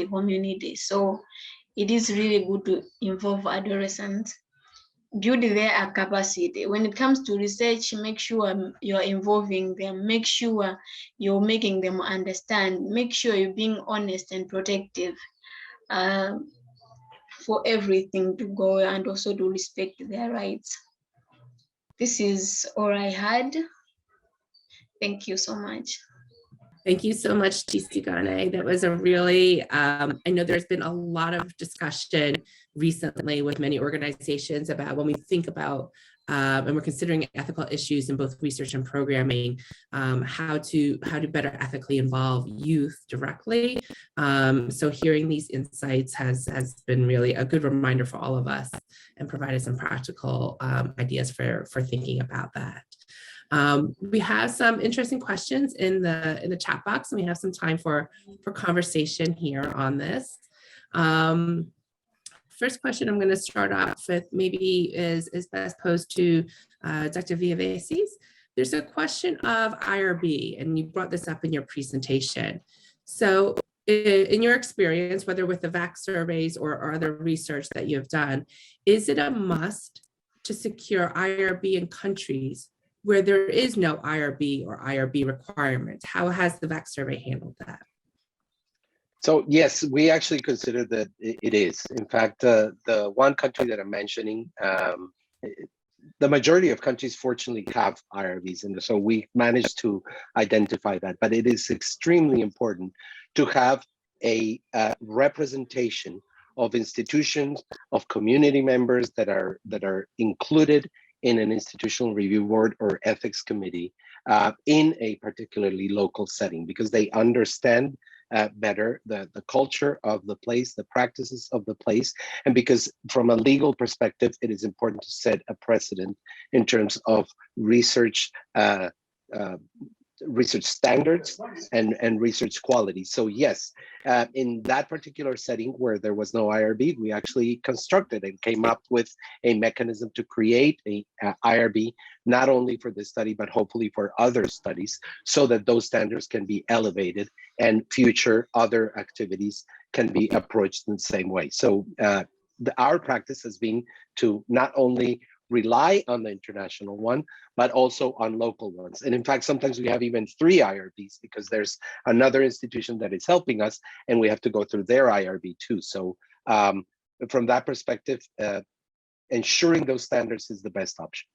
community. So it is really good to involve adolescents, build their capacity. When it comes to research, make sure you're involving them, make sure you're making them understand, make sure you're being honest and protective for everything to go, and also to respect their rights. This is all I had. Thank you so much. Thank you so much, Tisigane. That was a really, I know there's been a lot of discussion recently with many organizations about when we think about, and we're considering ethical issues in both research and programming, how to better ethically involve youth directly. So hearing these insights has been really a good reminder for all of us and provided some practical ideas for thinking about that. We have some interesting questions in the chat box, and we have some time for conversation here on this. First question I'm going to start off with maybe is best posed to Dr. Villaveses. There's a question of IRB, and you brought this up in your presentation. So in your experience, whether with the VAC surveys or other research that you have done, is it a must to secure IRB in countries where there is no IRB or IRB requirement? How has the VAC survey handled that? So yes, we actually consider that it is. In fact, the one country that I'm mentioning, the majority of countries fortunately have IRBs, and so we managed to identify that. But it is extremely important to have a representation of institutions, of community members that are included in an institutional review board or ethics committee in a particularly local setting, because they understand better the culture of the place, the practices of the place, and because from a legal perspective, it is important to set a precedent in terms of research research standards and research quality. So yes, in that particular setting where there was no IRB, we actually constructed and came up with a mechanism to create a IRB, not only for this study, but hopefully for other studies, so that those standards can be elevated and future other activities can be approached in the same way. So our practice has been to not only rely on the international one, but also on local ones. And in fact, sometimes we have even 3 IRBs because there's another institution that is helping us and we have to go through their IRB too. So from that perspective, ensuring those standards is the best option.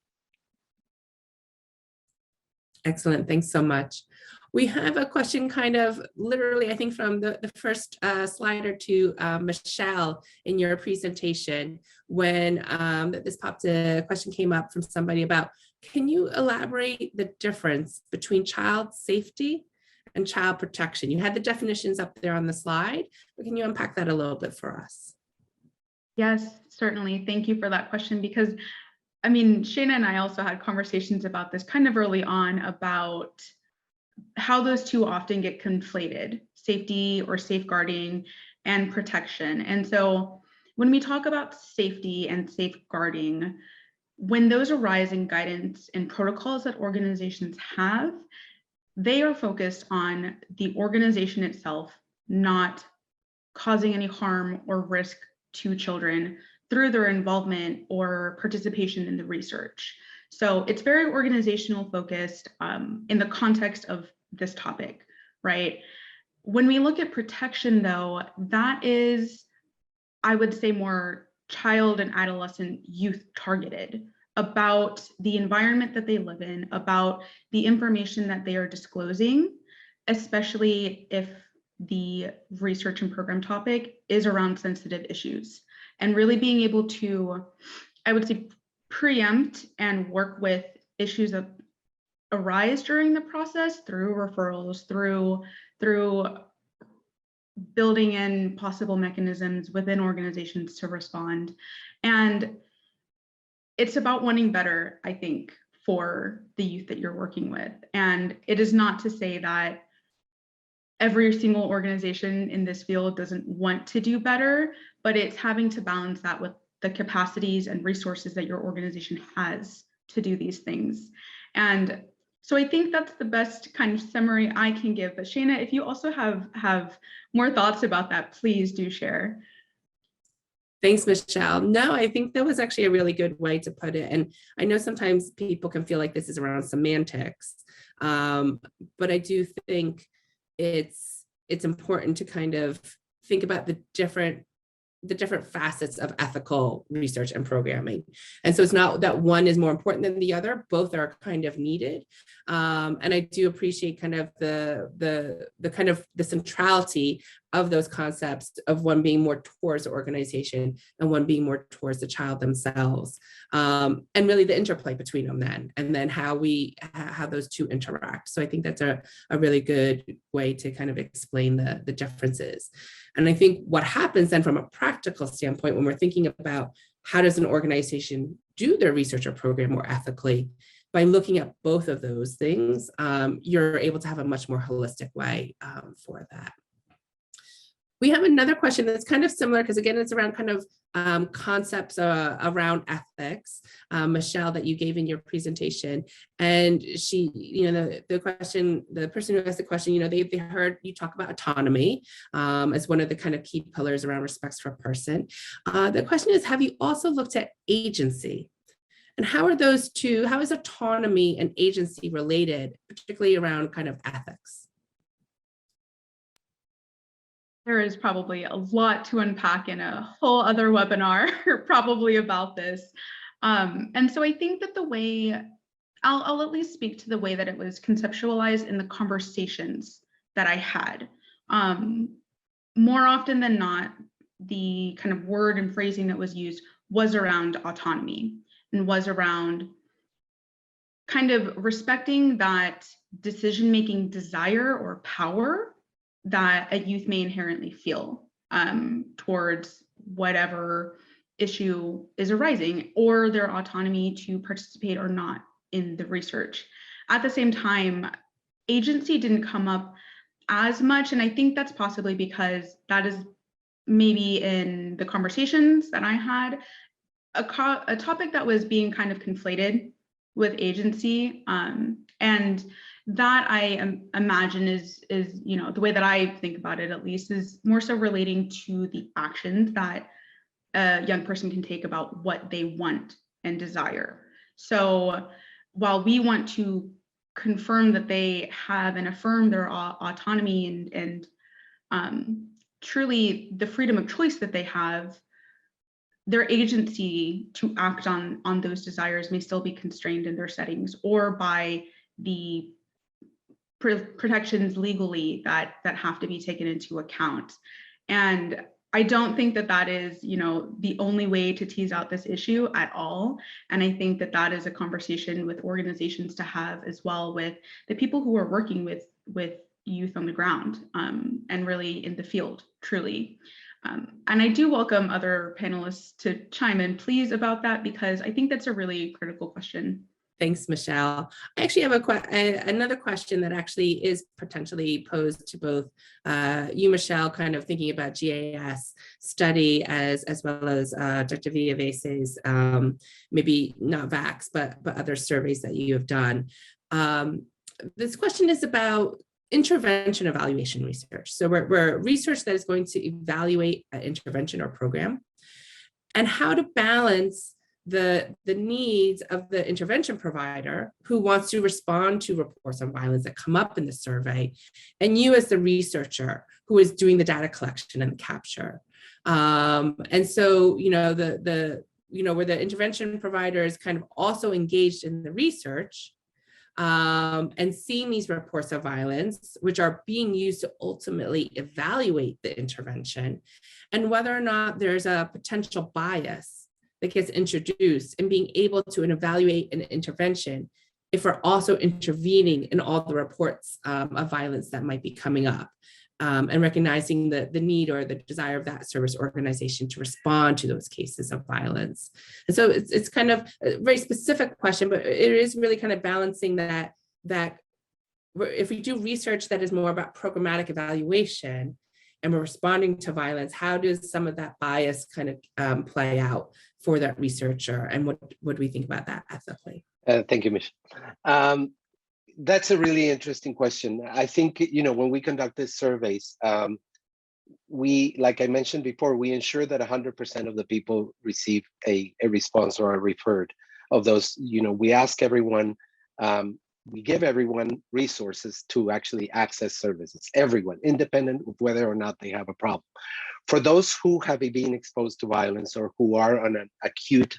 Excellent, thanks so much. We have a question kind of literally, I think from the first slide or two, Michelle, in your presentation, when a question came up from somebody about, can you elaborate the difference between child safety and child protection? You had the definitions up there on the slide, but can you unpack that a little bit for us? Yes, certainly. Thank you for that question, because I mean, Shana and I also had conversations about this kind of early on about how those two often get conflated, safety or safeguarding and protection. And so when we talk about safety and safeguarding, when those arise in guidance and protocols that organizations have, they are focused on the organization itself not causing any harm or risk to children through their involvement or participation in the research. So it's very organizational focused in the context of this topic, right? When we look at protection though, that is, I would say, more child and adolescent youth targeted, about the environment that they live in, about the information that they are disclosing, especially if the research and program topic is around sensitive issues, and really being able to, I would say, preempt and work with issues that arise during the process through referrals, through building in possible mechanisms within organizations to respond. And it's about wanting better, I think, for the youth that you're working with. And it is not to say that every single organization in this field doesn't want to do better, but it's having to balance that with the capacities and resources that your organization has to do these things. And so I think that's the best kind of summary I can give. But Shana, if you also have more thoughts about that, please do share. Thanks, Michelle. No, I think that was actually a really good way to put it. And I know sometimes people can feel like this is around semantics, but I do think it's important to kind of think about the different facets of ethical research and programming. And so it's not that one is more important than the other, both are kind of needed. And I do appreciate kind of the centrality of those concepts, of one being more towards the organization and one being more towards the child themselves. And really the interplay between them and then how those two interact. So I think that's a really good way to kind of explain the differences. And I think what happens then from a practical standpoint, when we're thinking about how does an organization do their research or program more ethically, by looking at both of those things, you're able to have a much more holistic way for that. We have another question that's kind of similar, because again, it's around kind of concepts around ethics, Michelle, that you gave in your presentation. And she, the person who asked the question, they heard you talk about autonomy as one of the kind of key pillars around respects for a person. The question is, have you also looked at agency? And how are those two, how is autonomy and agency related, particularly around kind of ethics? There is probably a lot to unpack in a whole other webinar probably about this. And so I think that the way, I'll at least speak to the way that it was conceptualized in the conversations that I had. More often than not, the kind of word and phrasing that was used was around autonomy and was around kind of respecting that decision-making desire or power that a youth may inherently feel towards whatever issue is arising, or their autonomy to participate or not in the research. At the same time, agency didn't come up as much, and I think that's possibly because that is maybe in the conversations that I had, a topic that was being kind of conflated with agency, and that I imagine is the way that I think about it, at least, is more so relating to the actions that a young person can take about what they want and desire. So while we want to confirm that they have and affirm their autonomy and truly the freedom of choice that they have, their agency to act on those desires may still be constrained in their settings or by the protections legally that have to be taken into account. And I don't think that is, the only way to tease out this issue at all. And I think that is a conversation with organizations to have as well with the people who are working with youth on the ground and really in the field, truly. And I do welcome other panelists to chime in, please, about that, because I think that's a really critical question. Thanks, Michelle. I actually have another question that actually is potentially posed to both you, Michelle, kind of thinking about GAS study as well as Dr. Villavese's, maybe not VAX, but other surveys that you have done. This question is about intervention evaluation research. So we're research that is going to evaluate an intervention or program, and how to balance the needs of the intervention provider who wants to respond to reports on violence that come up in the survey, and you as the researcher who is doing the data collection and the capture. And so, where the intervention provider is kind of also engaged in the research and seeing these reports of violence, which are being used to ultimately evaluate the intervention, and whether or not there's a potential bias that gets introduced, and being able to evaluate an intervention if we're also intervening in all the reports of violence that might be coming up, and recognizing the need or the desire of that service organization to respond to those cases of violence. And so it's kind of a very specific question, but it is really kind of balancing that if we do research that is more about programmatic evaluation and we're responding to violence, how does some of that bias kind of play out for that researcher, and what do we think about that ethically? Thank you, Michelle. That's a really interesting question. I think, when we conduct these surveys, we, like I mentioned before, we ensure that 100% of the people receive a response or are referred of those. We ask everyone, we give everyone resources to actually access services, everyone, independent of whether or not they have a problem. For those who have been exposed to violence or who are on an acute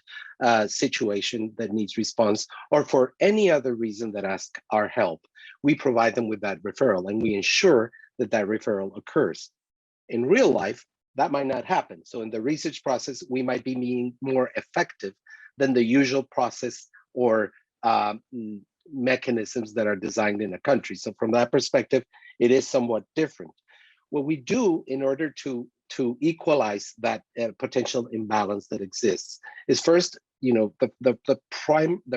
situation that needs response, or for any other reason that ask our help, we provide them with that referral, and we ensure that referral occurs. In real life, that might not happen. So in the research process, we might be being more effective than the usual process or mechanisms that are designed in a country. So from that perspective, it is somewhat different. What we do in order to equalize that potential imbalance that exists is first, the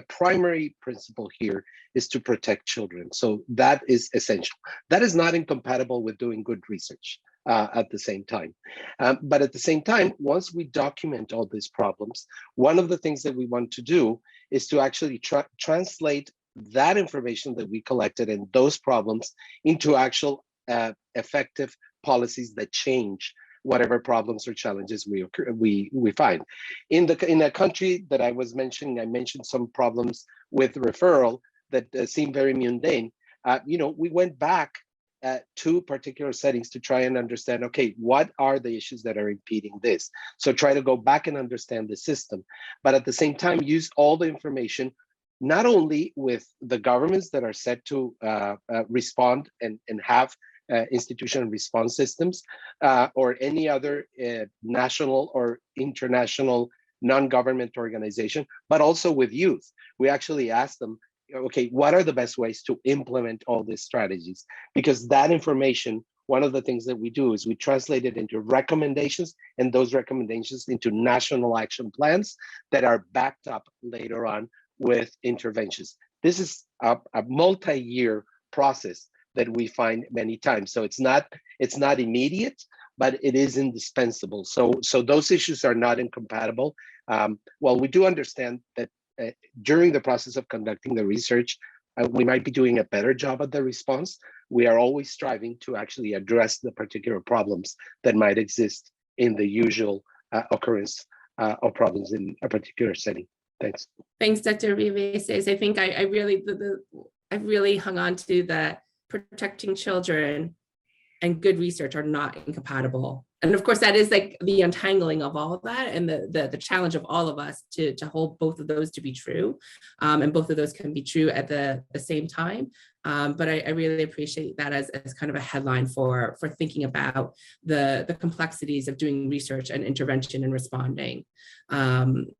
primary principle here is to protect children. So that is essential. That is not incompatible with doing good research at the same time. But at the same time, once we document all these problems, one of the things that we want to do is to actually translate that information that we collected and those problems into actual effective policies that change whatever problems or challenges we find. In a country that I was mentioning, I mentioned some problems with referral that seem very mundane. We went back to particular settings to try and understand, okay, what are the issues that are impeding this? So try to go back and understand the system, but at the same time, use all the information, not only with the governments that are set to respond and have institutional response systems or any other national or international non-government organization, but also with youth. We actually asked them, okay, what are the best ways to implement all these strategies? Because that information, one of the things that we do is we translate it into recommendations, and those recommendations into national action plans that are backed up later on with interventions. This is a multi-year process that we find many times. So it's not immediate, but it is indispensable. So those issues are not incompatible. Well, we do understand that during the process of conducting the research, we might be doing a better job at the response. We are always striving to actually address the particular problems that might exist in the usual occurrence of problems in a particular setting. Thanks. Thanks, Dr. Viveses. I think I really hung on to the protecting children and good research are not incompatible. And of course, that is like the untangling of all of that and the challenge of all of us to hold both of those to be true. And both of those can be true at the same time. But I really appreciate that as kind of a headline for thinking about the complexities of doing research and intervention and responding in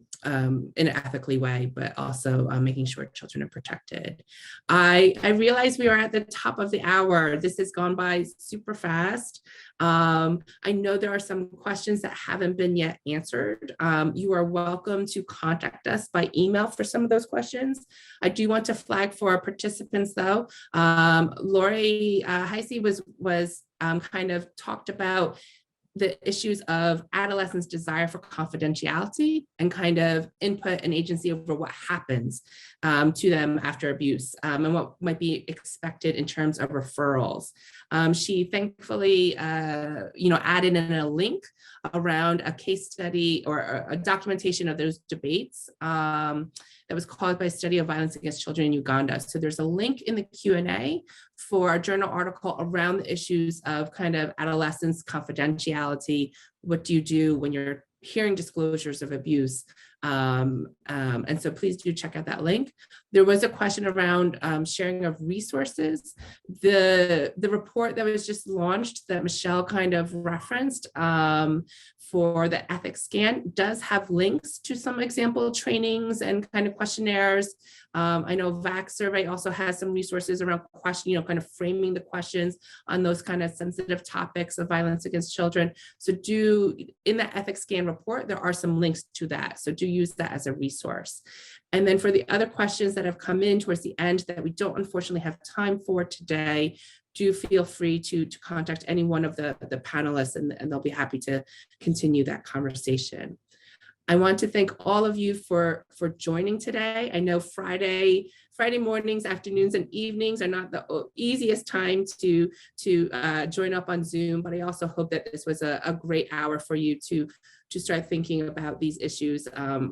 an ethically way, but also making sure children are protected. I realize we are at the top of the hour. This has gone by super fast. I know there are some questions that haven't been yet answered. You are welcome to contact us by email for some of those questions. I do want to flag for our participants though. Lori Heisey was kind of talked about the issues of adolescents' desire for confidentiality and kind of input and agency over what happens to them after abuse and what might be expected in terms of referrals. She thankfully, added in a link around a case study or a documentation of those debates that was caused by a study of violence against children in Uganda. So there's a link in the Q&A for a journal article around the issues of kind of adolescence confidentiality. What do you do when you're hearing disclosures of abuse? And so please do check out that link. There was a question around sharing of resources. The report that was just launched that Michelle kind of referenced for the ethics scan does have links to some example trainings and kind of questionnaires. I know VAC survey also has some resources around kind of framing the questions on those kind of sensitive topics of violence against children. So in the ethics scan report, there are some links to that. So do use that as a resource. And then for the other questions that have come in towards the end that we don't unfortunately have time for today, do feel free to contact any one of the panelists and they'll be happy to continue that conversation. I want to thank all of you for joining today. I know Friday mornings, afternoons, and evenings are not the easiest time to join up on Zoom, but I also hope that this was a great hour for you to start thinking about these issues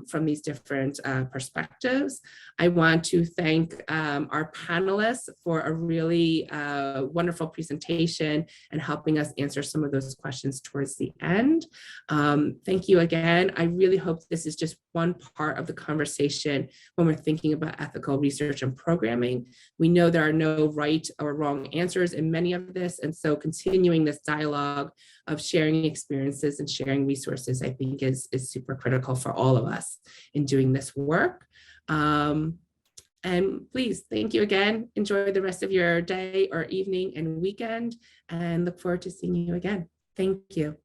from these different perspectives. I want to thank our panelists for a really wonderful presentation and helping us answer some of those questions towards the end. Thank you again. I really hope this is just one part of the conversation when we're thinking about ethical research and programming. We know there are no right or wrong answers in many of this, and so continuing this dialogue of sharing experiences and sharing resources, I think is super critical for all of us in doing this work. And please, thank you again. Enjoy the rest of your day or evening and weekend, and look forward to seeing you again. Thank you.